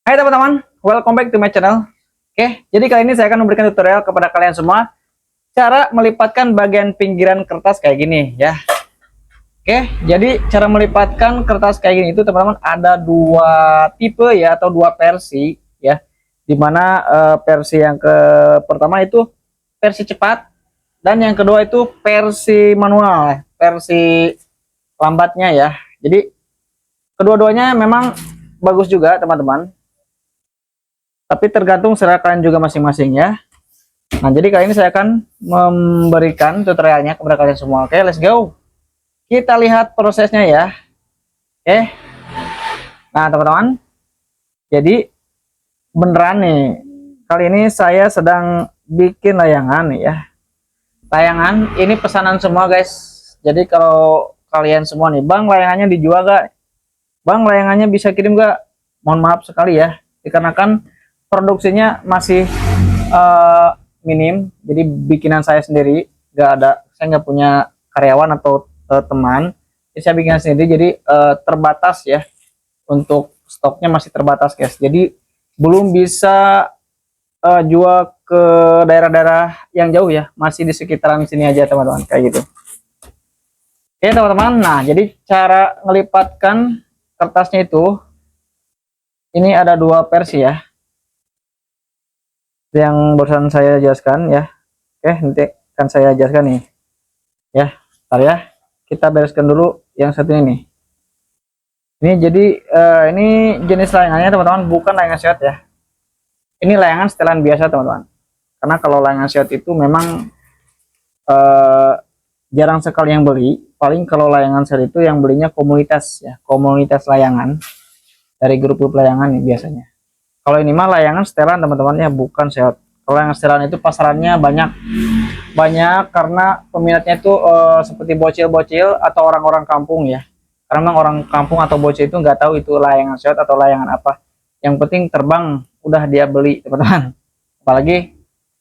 Hai teman-teman, welcome back to my channel. Oke, jadi kali ini saya akan memberikan tutorial kepada kalian semua cara melipatkan bagian pinggiran kertas kayak gini ya. Oke, jadi cara melipatkan kertas kayak gini itu teman-teman ada dua tipe ya atau dua versi ya. Dimana versi yang pertama itu versi cepat dan yang kedua itu versi manual, versi lambatnya ya. Jadi kedua-duanya memang bagus juga teman-teman. Tapi tergantung selera kalian juga masing-masing ya. Nah, jadi kali ini saya akan memberikan tutorialnya kepada kalian semua. Oke, let's go. Kita lihat prosesnya ya. Oke. Nah, teman-teman. Jadi beneran nih. Kali ini saya sedang bikin layangan nih ya. Layangan ini pesanan semua, guys. Jadi kalau kalian semua nih, "Bang, layangannya dijual gak? Bang, layangannya bisa kirim gak?" Mohon maaf sekali ya. Dikarenakan produksinya masih minim, jadi bikinan saya sendiri, saya nggak punya karyawan atau teman, jadi saya bikin sendiri, jadi terbatas ya, untuk stoknya masih terbatas guys, jadi belum bisa jual ke daerah-daerah yang jauh ya, masih di sekitaran sini aja teman-teman, kayak gitu. Oke teman-teman, nah jadi cara ngelipatkan kertasnya itu, ini ada dua versi ya, yang barusan saya jelaskan ya. Oke, nanti akan saya jelaskan nih ya. Bentar ya, kita bereskan dulu yang satu ini. Ini jadi ini jenis layangannya teman-teman, bukan layangan sehat ya. Ini layangan setelan biasa teman-teman, karena kalau layangan sehat itu memang jarang sekali yang beli. Paling kalau layangan sehat itu yang belinya komunitas ya, komunitas layangan dari grup-grup layangan nih biasanya. Kalau ini mah layangan setelan teman-temannya, bukan sehat. Kalau yang setelan itu pasarannya banyak karena peminatnya itu seperti bocil-bocil atau orang-orang kampung ya. Karena memang orang kampung atau bocil itu nggak tahu itu layangan sehat atau layangan apa. Yang penting terbang udah dia beli teman-teman. Apalagi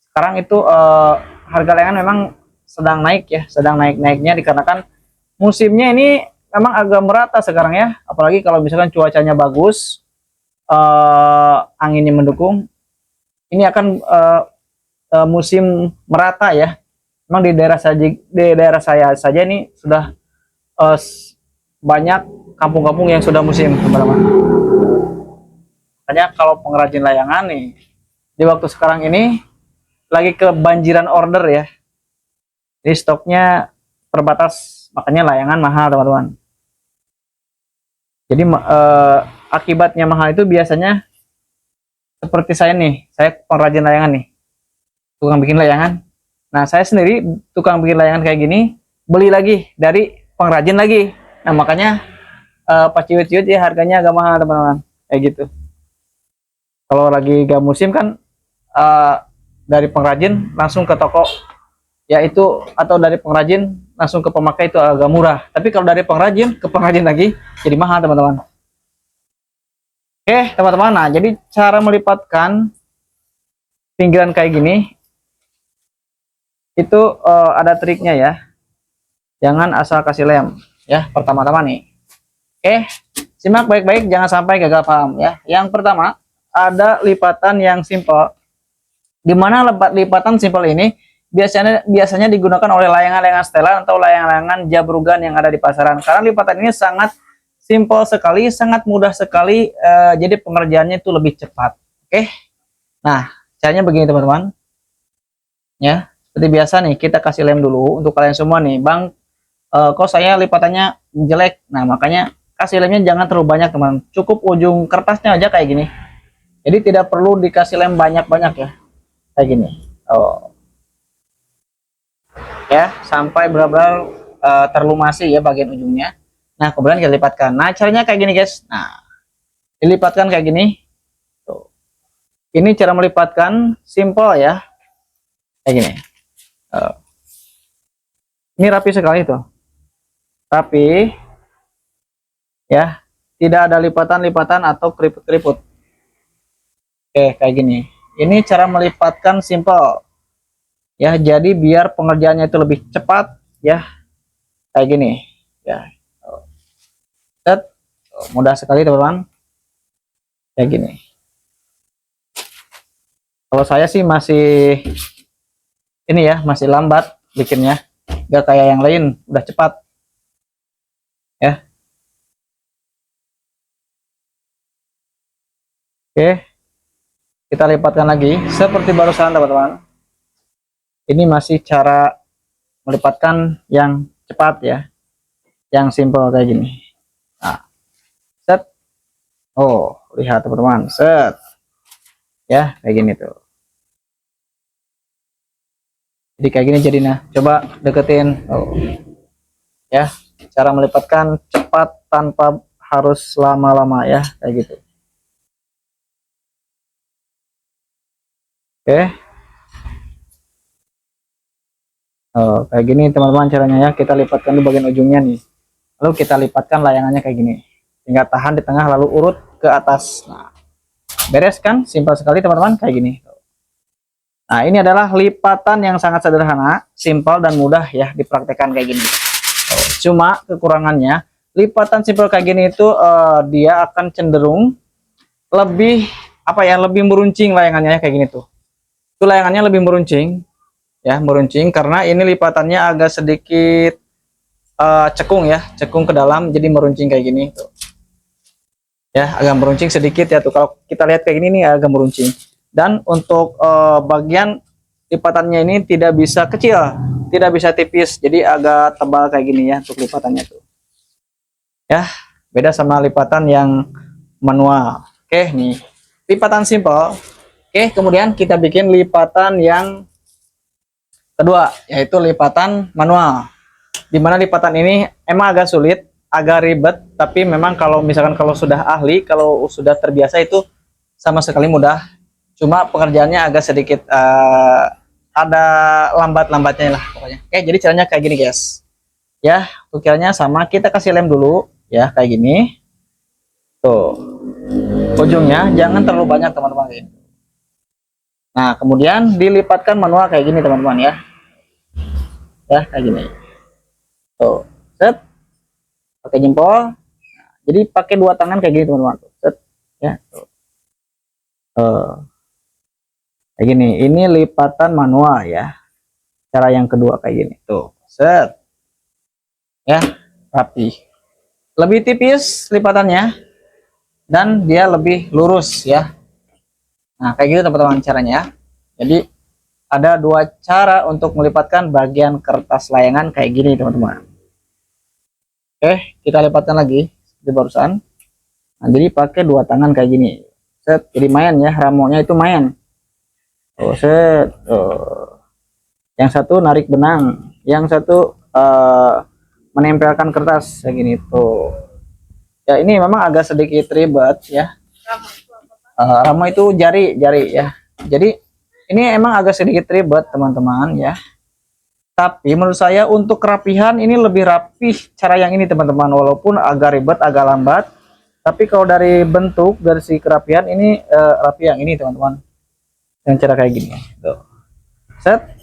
sekarang itu harga layangan memang sedang naik ya, sedang naik-naiknya dikarenakan musimnya ini memang agak merata sekarang ya. Apalagi kalau misalkan cuacanya bagus, anginnya mendukung, ini akan musim merata ya. Memang di daerah saya saja ini sudah uh, banyak kampung-kampung yang sudah musim teman-teman. Makanya kalau pengrajin layangan nih di waktu sekarang ini lagi kebanjiran order ya. Jadi stoknya terbatas, makanya layangan mahal teman-teman. Jadi akibatnya mahal itu biasanya seperti saya nih, saya pengrajin layangan nih, tukang bikin layangan. Nah, saya sendiri tukang bikin layangan kayak gini, beli lagi dari pengrajin lagi. Nah, makanya pas ciut-ciut ya harganya agak mahal teman-teman, kayak gitu. Kalau lagi gak musim kan uh, dari pengrajin langsung ke toko, yaitu atau dari pengrajin langsung ke pemakai itu agak murah. Tapi kalau dari pengrajin ke pengrajin lagi jadi mahal teman-teman. Oke teman-teman, nah jadi cara melipatkan pinggiran kayak gini itu ada triknya ya. Jangan asal kasih lem ya, pertama-tama nih. Oke, simak baik-baik, jangan sampai gagal paham ya. Yang pertama ada lipatan yang simple, dimana lipatan simple ini biasanya digunakan oleh layangan-layangan setelan atau layangan-layangan jabrugan yang ada di pasaran, karena lipatan ini sangat simple sekali, sangat mudah sekali, jadi pengerjaannya itu lebih cepat. Oke, nah caranya begini teman-teman ya. Seperti biasa nih, kita kasih lem dulu untuk kalian semua nih. Bang, kok saya lipatannya jelek? Nah, makanya kasih lemnya jangan terlalu banyak teman, cukup ujung kertasnya aja kayak gini. Jadi tidak perlu dikasih lem banyak-banyak ya, kayak gini. Ya, sampai benar-benar terlumasi ya bagian ujungnya. Nah, kemudian kita lipatkan. Nah, caranya kayak gini guys. Nah, dilipatkan kayak gini. Tuh. Ini cara melipatkan simple ya, kayak gini. Ini rapi sekali tuh, rapi ya, tidak ada lipatan-lipatan atau keriput-keriput. Oke, kayak gini. Ini cara melipatkan simple ya, jadi biar pengerjaannya itu lebih cepat ya, kayak gini ya. Mudah sekali teman-teman, kayak gini. Kalau saya sih masih ini ya, masih lambat bikinnya, gak kayak yang lain udah cepat ya. Oke, kita lipatkan lagi seperti barusan teman-teman. Ini masih cara melipatkan yang cepat ya, yang simple kayak gini. Nah, set. Oh, lihat teman-teman, set ya, kayak gini tuh. Jadi kayak gini jadinya. Coba deketin. Oh, ya, cara melipatkan cepat tanpa harus lama-lama ya, kayak gitu. Oke. Oh, kayak gini teman-teman caranya ya. Kita lipatkan di bagian ujungnya nih. Lalu kita lipatkan layangannya kayak gini. Hingga tahan di tengah lalu urut ke atas. Nah, beres kan? Simpel sekali teman-teman, kayak gini. Nah, ini adalah lipatan yang sangat sederhana, simpel dan mudah ya dipraktekkan kayak gini. Oh, cuma kekurangannya, lipatan simpel kayak gini itu dia akan cenderung lebih apa ya, lebih meruncing layangannya kayak gini tuh. Itu layangannya lebih meruncing ya, meruncing karena ini lipatannya agak sedikit cekung ya, cekung ke dalam jadi meruncing kayak gini tuh. Ya, agak meruncing sedikit ya tuh. Kalau kita lihat kayak gini nih agak meruncing. Dan untuk bagian lipatannya ini tidak bisa kecil, tidak bisa tipis, jadi agak tebal kayak gini ya untuk lipatannya tuh. Ya, beda sama lipatan yang manual. Oke, nih lipatan simple. Oke, kemudian kita bikin lipatan yang kedua, yaitu lipatan manual. Dimana lipatan ini emang agak sulit, agak ribet, tapi memang kalau misalkan kalau sudah ahli, kalau sudah terbiasa itu sama sekali mudah. Cuma pekerjaannya agak sedikit ada lambat-lambatnya lah pokoknya. Oke, jadi caranya kayak gini guys. Ya, ukirnya sama, kita kasih lem dulu ya kayak gini. Tuh. Ujungnya jangan terlalu banyak teman-teman. Nah, kemudian dilipatkan manual kayak gini teman-teman ya. Ya, kayak gini. Tuh, set. Pakai jempol. Nah, jadi pakai dua tangan kayak gini teman-teman. Set. Ya, tuh. Kayak gini. Ini lipatan manual ya. Cara yang kedua kayak gini. Tuh, set. Ya, rapi. Lebih tipis lipatannya dan dia lebih lurus ya. Nah, kayak gitu teman-teman caranya. Jadi ada dua cara untuk melipatkan bagian kertas layangan kayak gini teman-teman. Oke, kita lipatkan lagi seperti barusan. Nah, jadi pakai dua tangan kayak gini. Set, jadi main ya, ramonya itu main. Oh, set. Oh. Yang satu narik benang, yang satu menempelkan kertas kayak gini tuh. Ya, ini memang agak sedikit ribet ya. Ramo itu jari ya. Jadi ini emang agak sedikit ribet teman-teman ya. Tapi menurut saya untuk kerapihan ini lebih rapih cara yang ini teman-teman, walaupun agak ribet, agak lambat. Tapi kalau dari bentuk, dari si kerapihan ini rapi yang ini teman-teman. Yang cara kayak gini. Tuh. Set.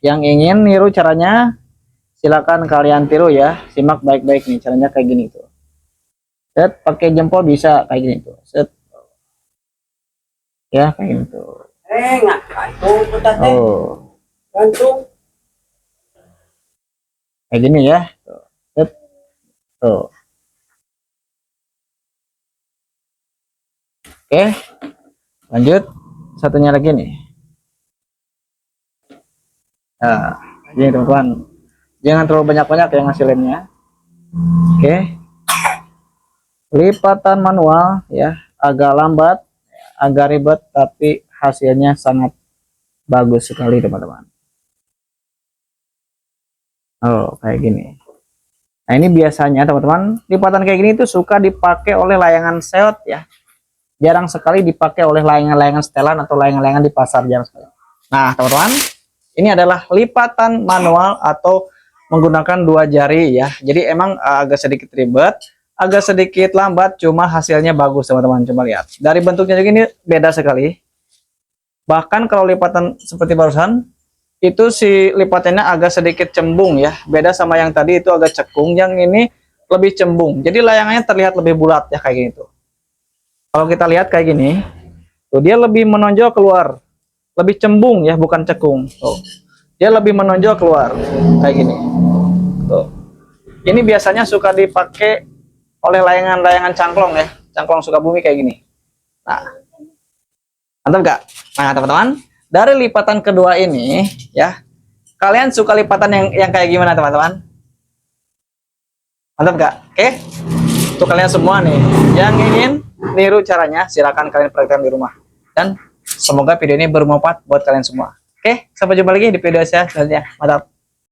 Yang ingin niru caranya silakan kalian tiru ya. Simak baik-baik nih caranya kayak gini tuh. Set, pakai jempol bisa kayak gini tuh. Set. Ya, kayak gini tuh. Oh. Kayak gini ya. Tuh. Set. Tuh. Oke. Lanjut. Satunya lagi nih. Nah, ini teman-teman. Jangan terlalu banyak-banyak yang ngasih lemnya. Oke. Lipatan manual ya, agak lambat, agak ribet, tapi hasilnya sangat bagus sekali teman-teman. Oh, kayak gini. Nah, ini biasanya teman-teman, lipatan kayak gini itu suka dipakai oleh layangan seot ya. Jarang sekali dipakai oleh layangan-layangan setelan atau layangan-layangan di pasar, jarang sekali. Nah, teman-teman, ini adalah lipatan manual atau menggunakan dua jari ya. Jadi emang agak sedikit ribet, agak sedikit lambat, cuma hasilnya bagus teman-teman. Coba lihat dari bentuknya juga ini beda sekali. Bahkan kalau lipatan seperti barusan itu si lipatannya agak sedikit cembung ya, beda sama yang tadi itu agak cekung, yang ini lebih cembung, jadi layangannya terlihat lebih bulat ya kayak gini tuh. Kalau kita lihat kayak gini tuh, dia lebih menonjol keluar lebih cembung ya, bukan cekung. Tuh. Dia lebih menonjol keluar kayak gini. Tuh. Ini biasanya suka dipakai oleh layangan-layangan cangklong ya, cangklong Sukabumi kayak gini. Nah, mantap gak? Nah teman-teman, dari lipatan kedua ini ya, kalian suka lipatan yang kayak gimana teman-teman? Mantap gak? Oke, untuk kalian semua nih yang ingin niru caranya, silakan kalian praktekkan di rumah. Dan semoga video ini bermanfaat buat kalian semua. Oke, sampai jumpa lagi di video saya selanjutnya. Mantap.